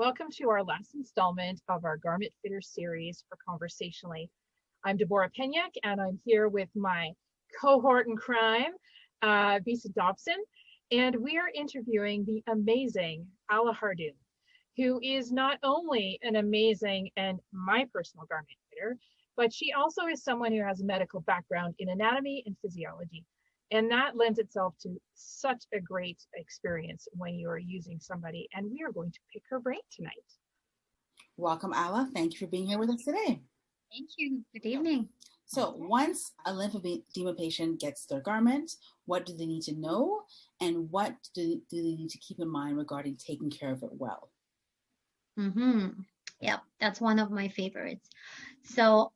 Welcome to our last installment of our Garment Fitter series for Conversationally. I'm Deborah Penyak, and I'm here with my cohort in crime, Bisa Dobson, and we are interviewing the amazing Alla Hardoon, who is not only an amazing and my personal garment fitter, but she also is someone who has a medical background in anatomy and physiology. And that lends itself to such a great experience when you are using somebody. And we are going to pick her brain tonight. Welcome, Alla. Thank you for being here with us today. Thank you. Good evening. So once a lymphedema patient gets their garment, what do they need to know? And what do they need to keep in mind regarding taking care of it well? Yeah, that's one of my favorites. So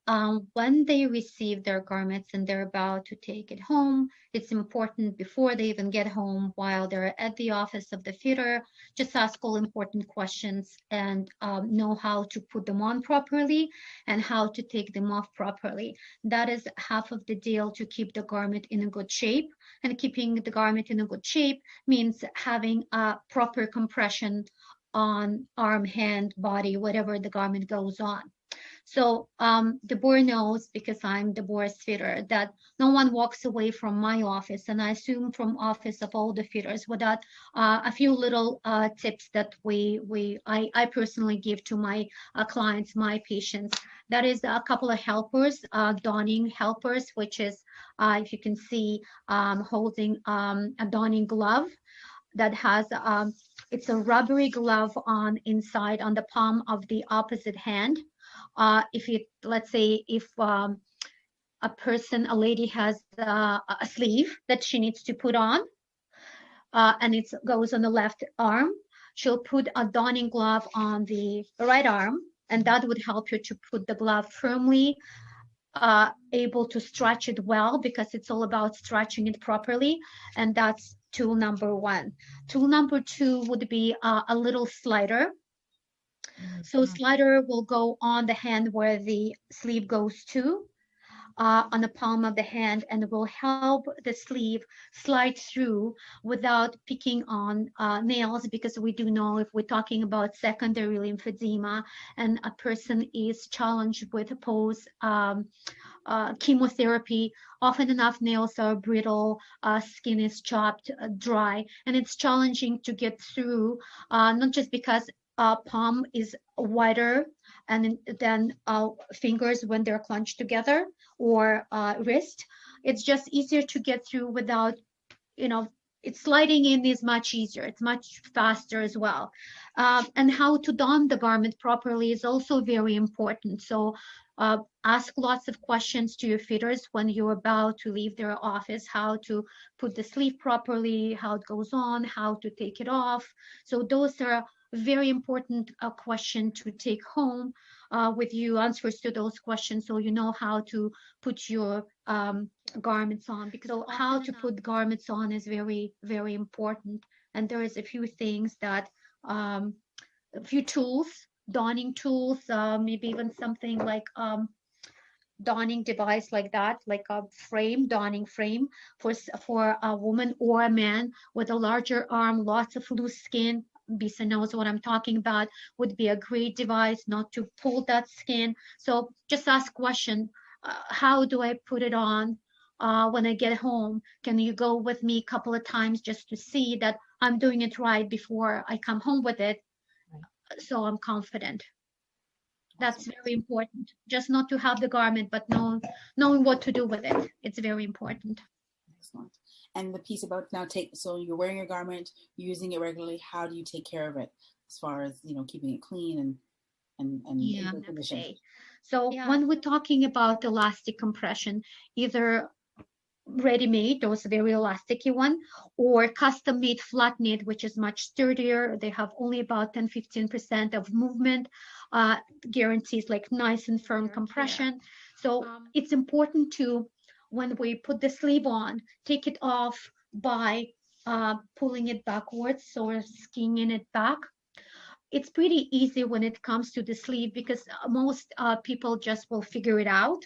when they receive their garments and they're about to take it home, it's important before they even get home, while they're at the office of the fitter, just ask all important questions and know how to put them on properly and how to take them off properly. That is half of the deal to keep the garment in a good shape. And keeping the garment in a good shape means having a proper compression on arm, hand, body, whatever the garment goes on. So Deborah knows, because I'm Deborah's fitter, that no one walks away from my office, and I assume from office of all the fitters, without a few little tips that I personally give to my clients, my patients. That is a couple of helpers, donning helpers, which is, if you can see, holding a donning glove that has it's a rubbery glove on inside on the palm of the opposite hand. Let's say if a lady has a sleeve that she needs to put on, and it goes on the left arm, she'll put a donning glove on the right arm, and that would help her to put the glove firmly, able to stretch it well, because it's all about stretching it properly. And that's tool number one. Tool number two would be a little slider. So slider will go on the hand where the sleeve goes to, on the palm of the hand, and will help the sleeve slide through without picking on nails, because we do know, if we're talking about secondary lymphedema and a person is challenged with post chemotherapy, often enough nails are brittle, skin is chopped dry, and it's challenging to get through, not just because palm is wider and then fingers when they're clenched together, or wrist. It's just easier to get through without, it's sliding in is much easier. It's much faster as well. And how to don the garment properly is also very important. So ask lots of questions to your fitters when you're about to leave their office, how to put the sleeve properly, how it goes on, how to take it off. So those are very important question to take home with you, answers to those questions, so you know how to put your garments on. Because how to put garments on is very, very important. And there is a few things that, a few tools, donning tools, maybe even something like donning device like that, like a frame, donning frame for a woman or a man with a larger arm, lots of loose skin. Bisa knows what I'm talking about, would be a great device not to pull that skin. So just ask question, how do I put it on when I get home? Can you go with me a couple of times just to see that I'm doing it right before I come home with it, so I'm confident? That's very important. Just not to have the garment, but knowing what to do with it. It's very important. Excellent. And the piece about so you're wearing your garment, you're using it regularly. How do you take care of it, as far as keeping it clean and yeah, okay. So when we're talking about elastic compression, either ready-made, those very elasticy one, or custom-made flat knit, which is much sturdier. They have only about 10-15% of movement, guarantees like nice and firm compression. So it's important to, when we put the sleeve on, take it off by pulling it backwards or skinging it back. It's pretty easy when it comes to the sleeve, because most people just will figure it out.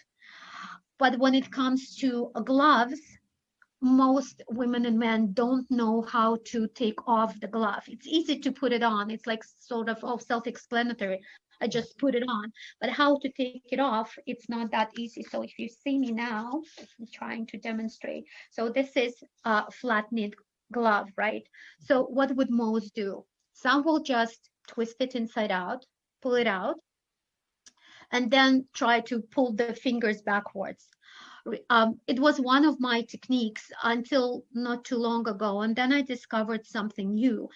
But when it comes to gloves, most women and men don't know how to take off the glove. It's easy to put it on. It's like sort of self-explanatory. I just put it on, but how to take it off, it's not that easy. So if you see me now, I'm trying to demonstrate. So this is a flat knit glove, right? So what would most do? Some will just twist it inside out, pull it out, and then try to pull the fingers backwards. It was one of my techniques until not too long ago, and then I discovered something new.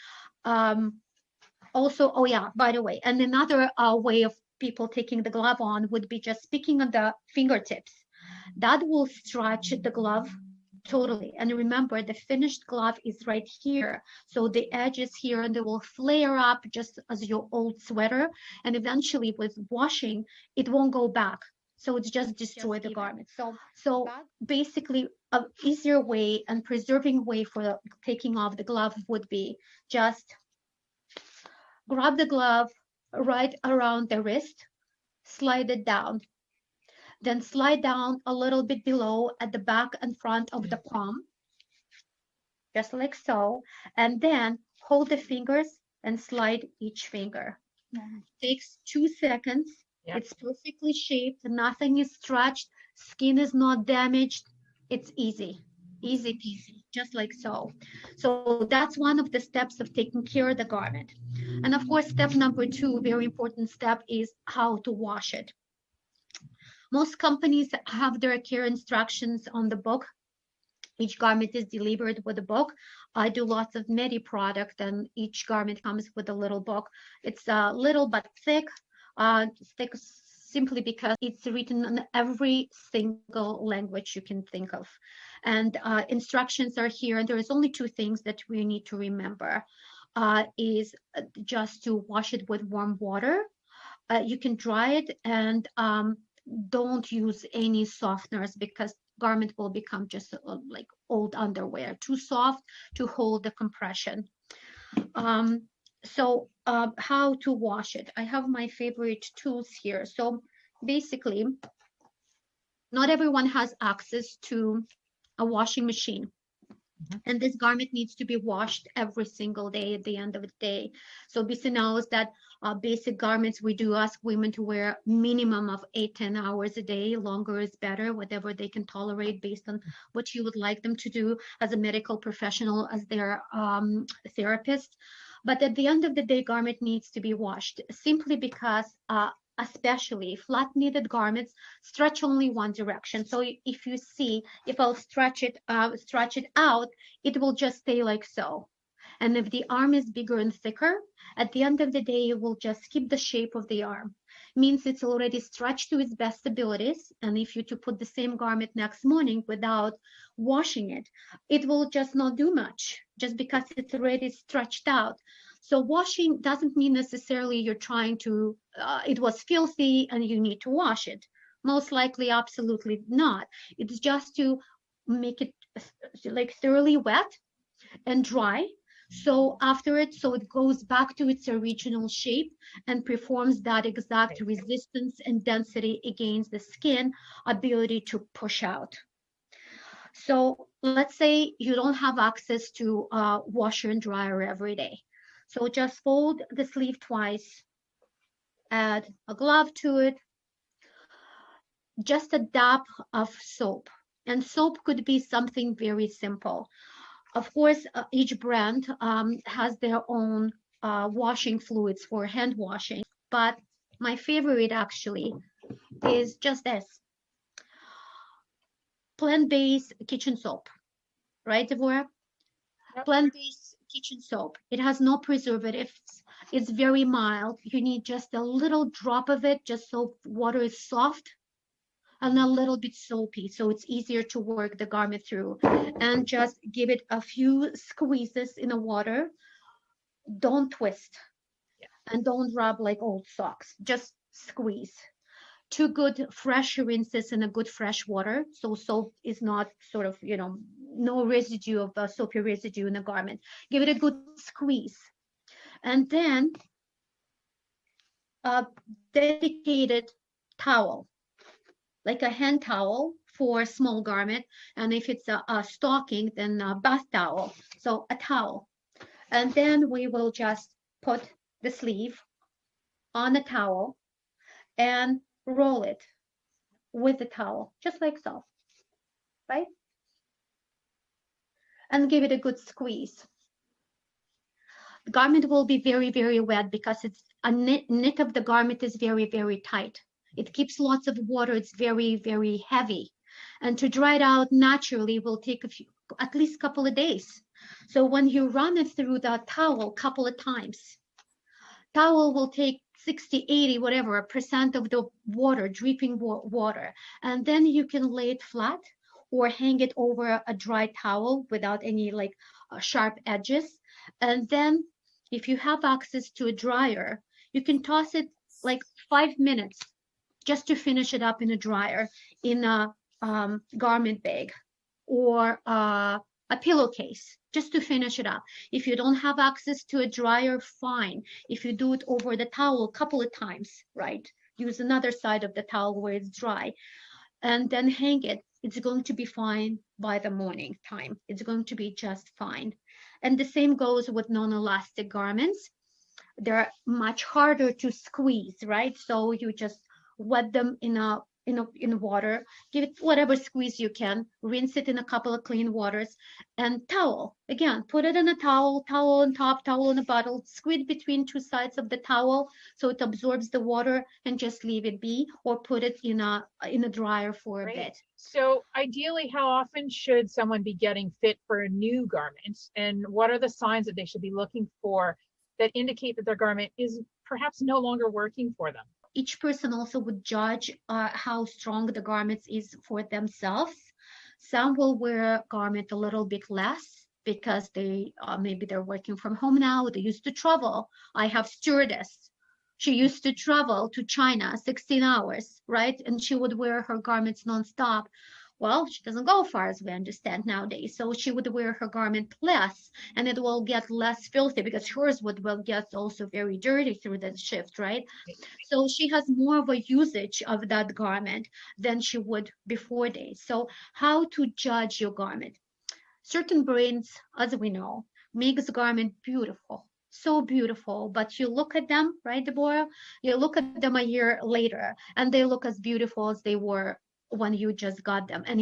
Also, oh yeah, by the way, and another way of people taking the glove on would be just picking on the fingertips. That will stretch the glove totally. And remember, the finished glove is right here. So the edge is here and they will flare up just as your old sweater. And eventually with washing, it won't go back. So it's just destroy the garment. So basically, an easier way and preserving way for taking off the glove would be just grab the glove right around the wrist, slide it down, then slide down a little bit below at the back and front of the palm, just like so, and then hold the fingers and slide each finger. Takes 2 seconds. Yeah. It's perfectly shaped, nothing is stretched, skin is not damaged. It's easy peasy, just like so. So that's one of the steps of taking care of the garment. And of course, step number 2, very important step, is how to wash it. Most companies have their care instructions on the book. Each garment is delivered with a book. I do lots of Medi product, and each garment comes with a little book. It's little but thick, simply because it's written in every single language you can think of. And instructions are here, and there is only 2 things that we need to remember. Is just to wash it with warm water. You can dry it, and don't use any softeners because garment will become just like old underwear, too soft to hold the compression. So how to wash it? I have my favorite tools here. So basically, not everyone has access to a washing machine. And this garment needs to be washed every single day at the end of the day. So Bisa knows that basic garments, we do ask women to wear minimum of 8-10 hours a day. Longer is better, whatever they can tolerate based on what you would like them to do as a medical professional, as their therapist. But at the end of the day, garment needs to be washed simply because especially flat knitted garments stretch only one direction. So if you see, if I'll stretch it out, it will just stay like so. And if the arm is bigger and thicker, at the end of the day, it will just keep the shape of the arm. Means it's already stretched to its best abilities. And if you to put the same garment next morning without washing it, it will just not do much, just because it's already stretched out. So washing doesn't mean necessarily you're trying to, it was filthy and you need to wash it. Most likely, absolutely not. It's just to make it like thoroughly wet and dry. So after it, so it goes back to its original shape and performs that exact resistance and density against the skin ability to push out. So let's say you don't have access to a washer and dryer every day. So just fold the sleeve twice, add a glove to it, just a dab of soap. And soap could be something very simple. Of course, each brand has their own washing fluids for hand washing, but my favorite actually is just this. Plant-based kitchen soap, right, Deborah? Yep. Plant-based kitchen soap. It has no preservatives. It's very mild. You need just a little drop of it, just so water is soft and a little bit soapy, so it's easier to work the garment through. And just give it a few squeezes in the water. Don't twist, and don't rub like old socks. Just squeeze. 2 good fresh rinses in a good fresh water, so soap is not sort of, no residue of soapy residue in the garment. Give it a good squeeze, and then a dedicated towel, like a hand towel for small garment. And if it's a stocking, then a bath towel. So a towel. And then we will just put the sleeve on a towel and roll it with the towel, just like so, right? And give it a good squeeze. The garment will be very, very wet because it's a knit of the garment is very, very tight. It keeps lots of water. It's very, very heavy. And to dry it out naturally will take at least a couple of days. So when you run it through the towel a couple of times, towel will take 60, 80, whatever, % of the water, dripping water. And then you can lay it flat or hang it over a dry towel without any like sharp edges. And then if you have access to a dryer, you can toss it like 5 minutes just to finish it up in a dryer in a garment bag or a pillowcase just to finish it up. If you don't have access to a dryer, fine. If you do it over the towel a couple of times, right? Use another side of the towel where it's dry and then hang it. It's going to be fine by the morning time. It's going to be just fine. And the same goes with non-elastic garments. They're much harder to squeeze, right? So you just wet them in water, give it whatever squeeze you can, rinse it in a couple of clean waters, and towel. Again, put it in a towel on top, towel in a bottle, squeeze between two sides of the towel so it absorbs the water and just leave it be, or put it in a dryer for a bit. So ideally, how often should someone be getting fit for a new garment? And what are the signs that they should be looking for that indicate that their garment is perhaps no longer working for them? Each person also would judge how strong the garment is for themselves. Some will wear a garment a little bit less because they maybe they're working from home now. They used to travel. I have stewardess. She used to travel to China 16 hours, right? And she would wear her garments nonstop. Well, she doesn't go far, as we understand nowadays. So she would wear her garment less, and it will get less filthy because hers will get also very dirty through the shift, right? So she has more of a usage of that garment than she would before days. So how to judge your garment? Certain brands, as we know, makes garment beautiful. So beautiful, but you look at them, right, Deborah? You look at them a year later, and they look as beautiful as they were when you just got them, and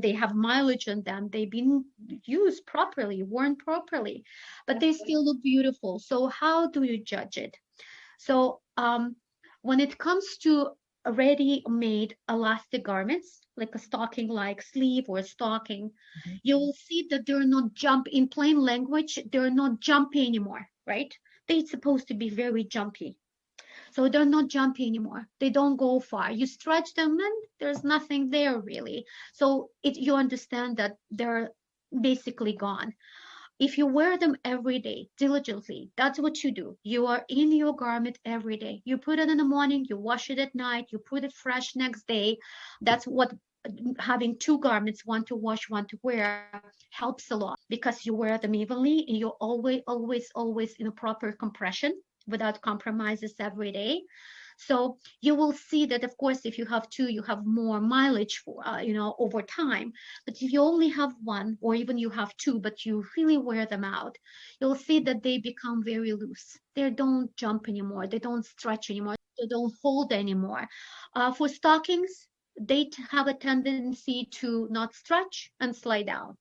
they have mileage on them. They've been used properly, worn properly, but they still look beautiful. So how do you judge it? So when it comes to ready-made elastic garments, like a stocking like sleeve or a stocking, you will see that they're not in plain language, they're not jumpy anymore, right? They're supposed to be very jumpy. So they're not jumpy anymore. They don't go far. You stretch them and there's nothing there really. So you understand that they're basically gone. If you wear them every day diligently, that's what you do. You are in your garment every day. You put it in the morning, you wash it at night, you put it fresh next day. That's what having two garments, one to wash, one to wear, helps a lot because you wear them evenly and you're always in a proper compression without compromises every day. So you will see that, of course, if you have two, you have more mileage for, over time. But if you only have one, or even you have two, but you really wear them out, you'll see that they become very loose. They don't jump anymore. They don't stretch anymore. They don't hold anymore. For stockings, they have a tendency to not stretch and slide down.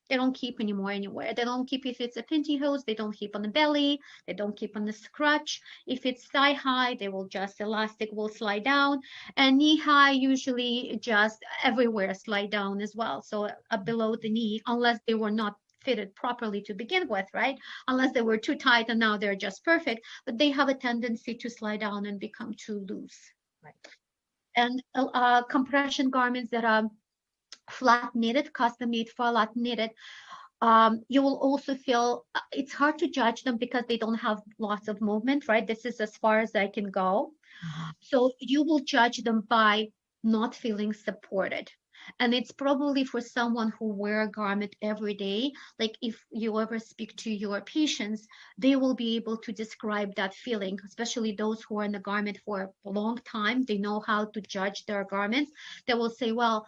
They don't keep anymore anywhere. They don't keep if it's a pantyhose. They don't keep on the belly. They don't keep on the crotch. If it's thigh high, they will just elastic will slide down, and knee high usually just everywhere slide down as well. So below the knee, unless they were not fitted properly to begin with, right? Unless they were too tight and now they're just perfect, but they have a tendency to slide down and become too loose. Right. And compression garments that are flat knitted, custom made flat knitted, you will also feel it's hard to judge them because they don't have lots of movement, right? This is as far as I can go. So you will judge them by not feeling supported. And it's probably for someone who wear a garment every day. Like if you ever speak to your patients, they will be able to describe that feeling, especially those who are in the garment for a long time. They know how to judge their garments. They will say, well,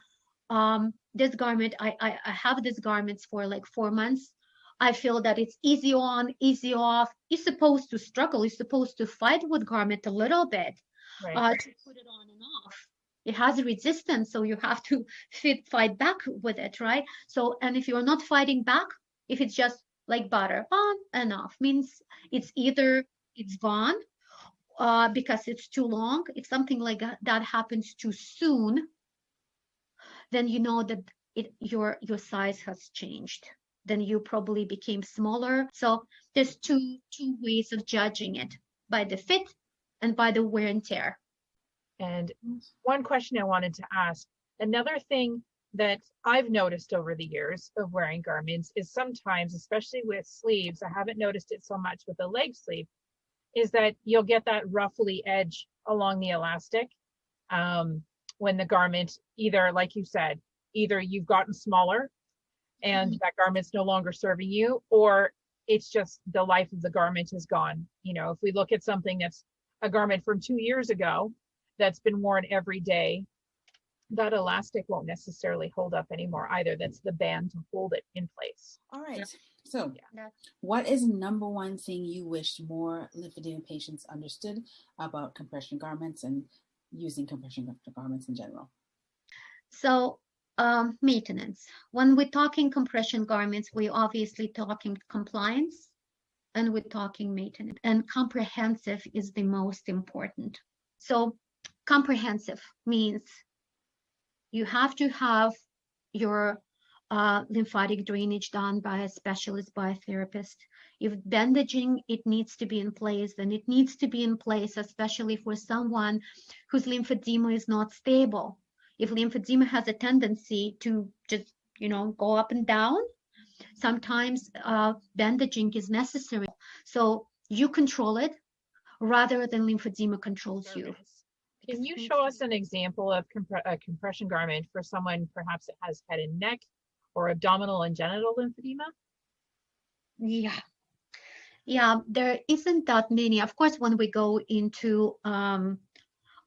this garment, I have these garments for like 4 months. I feel that it's easy on, easy off. You're supposed to struggle. You're supposed to fight with garment a little bit to put it on and off. It has resistance, so you have to fight back with it, right? So, and if you're not fighting back, if it's just like butter on and off, means it's either it's gone because it's too long. If something like that happens too soon, then you know that your size has changed. Then you probably became smaller. So there's two ways of judging it, by the fit and by the wear and tear. And one question I wanted to ask, another thing that I've noticed over the years of wearing garments is sometimes, especially with sleeves, I haven't noticed it so much with a leg sleeve, is that you'll get that ruffly edge along the elastic when the garment, either, like you said, either you've gotten smaller and that garment's no longer serving you, or it's just the life of the garment is gone. You know, if we look at something that's a garment from 2 years ago that's been worn every day, that elastic won't necessarily hold up anymore either. That's the band to hold it in place. All right. So what is the number one thing you wish more lymphedema patients understood about compression garments and using compression garments in general? So maintenance. When we're talking compression garments, we're obviously talking compliance and we're talking maintenance. And comprehensive is the most important. So comprehensive means you have to have your lymphatic drainage done by a specialist, by a therapist. If bandaging, it needs to be in place, then it needs to be in place, especially for someone whose lymphedema is not stable. If lymphedema has a tendency to just, go up and down, sometimes bandaging is necessary. So you control it rather than lymphedema controls you. Can you show us an example of a compression garment for someone perhaps that has head and neck or abdominal and genital lymphedema? Yeah, there isn't that many. Of course, when we go into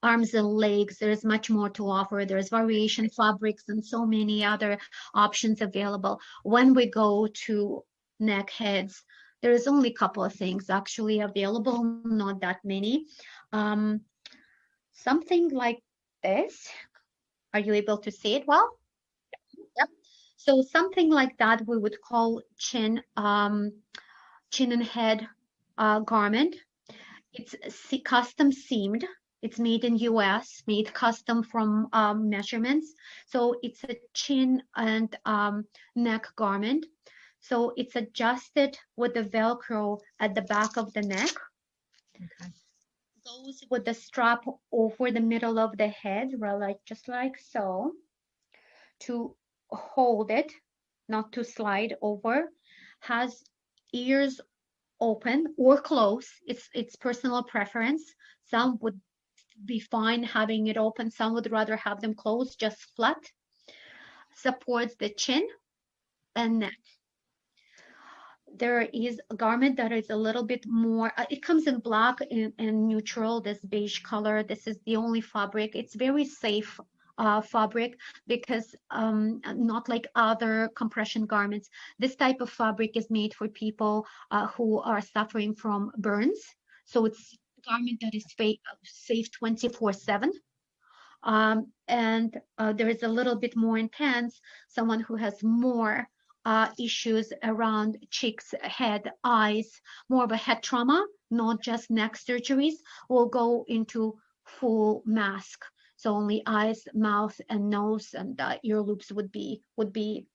arms and legs, there's much more to offer. There's variation fabrics and so many other options available. When we go to neck, heads, there's only a couple of things actually available, not that many. Something like this. Are you able to see it well? Yep. So something like that we would call chin and head garment. It's custom seamed. It's made in US, made custom from measurements. So it's a chin and neck garment. So it's adjusted with the Velcro at the back of the neck. Okay. Goes with the strap over the middle of the head, just like so, to hold it, not to slide over. Has ears open or closed. It's personal preference. Some would be fine having it open. Some would rather have them closed, just flat. Supports the chin and neck. There is a garment that is a little bit more, it comes in black and neutral, this beige color. This is the only fabric. It's very safe fabric because not like other compression garments. This type of fabric is made for people who are suffering from burns. So it's a garment that is safe 24/7. And there is a little bit more intense, someone who has more issues around cheeks, head, eyes, more of a head trauma, not just neck surgeries, will go into full mask. So only eyes, mouth, and nose and ear loops would be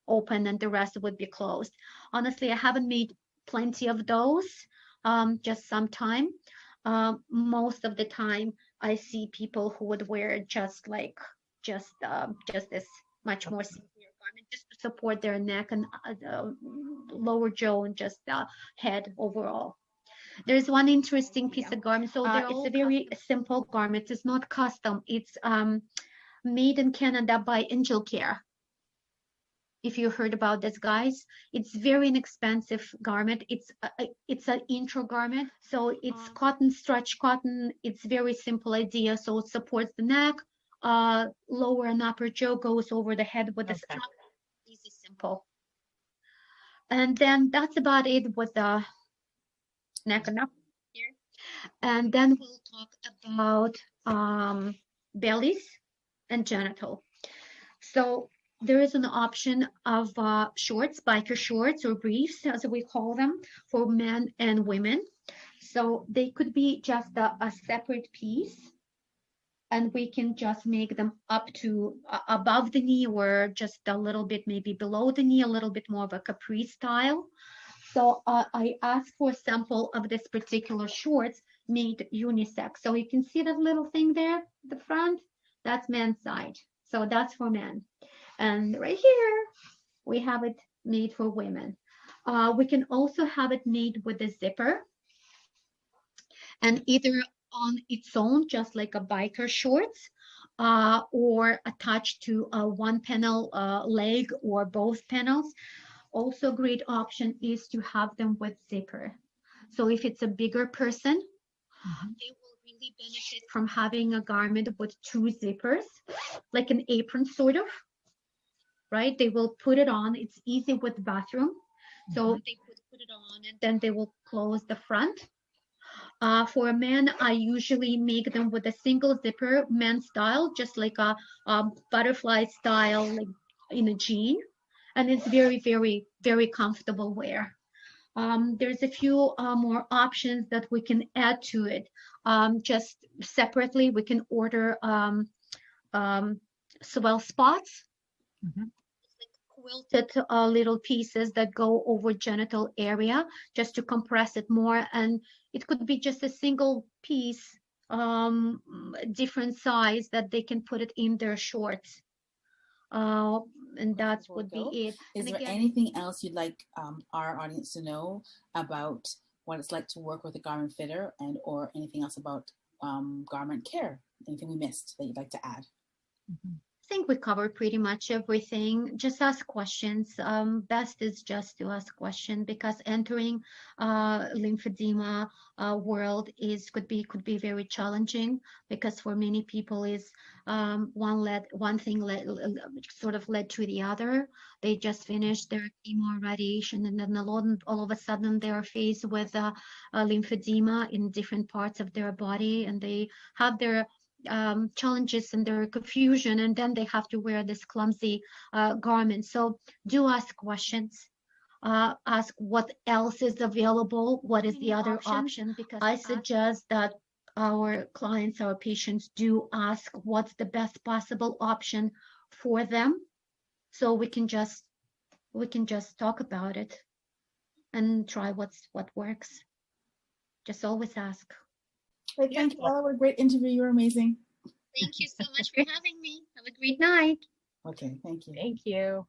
open, and the rest would be closed. Honestly, I haven't made plenty of those, just some time. Most of the time, I see people who would wear just this much more severe garment, just to support their neck and lower jaw and just head overall. There's one interesting piece of garment. So it's a very simple garment. It's not custom. It's made in Canada by Angel Care. If you heard about this, guys, it's very inexpensive garment. It's an intro garment. So it's cotton, stretch cotton. It's very simple idea. So it supports the neck, lower and upper jaw goes over the head with the Okay. strap. Easy, simple. And then that's about it with the neck and up here. And then we'll talk about bellies and genital. So there is an option of shorts, biker shorts or briefs, as we call them, for men and women. So they could be just a separate piece, and we can just make them up to above the knee or just a little bit maybe below the knee, a little bit more of a capri style. So I asked for a sample of this particular shorts made unisex. So you can see that little thing there, the front, that's men's side. So that's for men. And right here, we have it made for women. We can also have it made with a zipper, and either on its own, just like a biker shorts, or attached to a one panel leg or both panels. Also a great option is to have them with zipper. So if it's a bigger person, they will really benefit from having a garment with two zippers, like an apron sort of, right? They will put it on. It's easy with the bathroom. So they put it on and then they will close the front. For men, I usually make them with a single zipper, men's style, just like a butterfly style, like in a jean. And it's very, very, very comfortable wear. There's a few more options that we can add to it. Just separately, we can order swell spots. Quilted little pieces that go over genital area just to compress it more, and it could be just a single piece, different size that they can put it in their shorts, and that would be it. Is there anything else you'd like our audience to know about what it's like to work with a garment fitter, and or anything else about garment care? Anything we missed that you'd like to add? I think we covered pretty much everything. Just ask questions. Best is just to ask questions, because entering lymphedema world could be very challenging, because for many people is one thing sort of led to the other. They just finished their chemo radiation, and then all of a sudden they are faced with lymphedema in different parts of their body, and they have their challenges and their confusion, and then they have to wear this clumsy garment. So do ask questions. Ask what else is available, what is the other option, because I suggest that our clients, our patients do ask what's the best possible option for them, so we can just talk about it and try what works. Just always ask. Great, thank you, Alla. What a great interview. You were amazing. Thank you so much for having me. Have a great night. Okay, thank you. Thank you.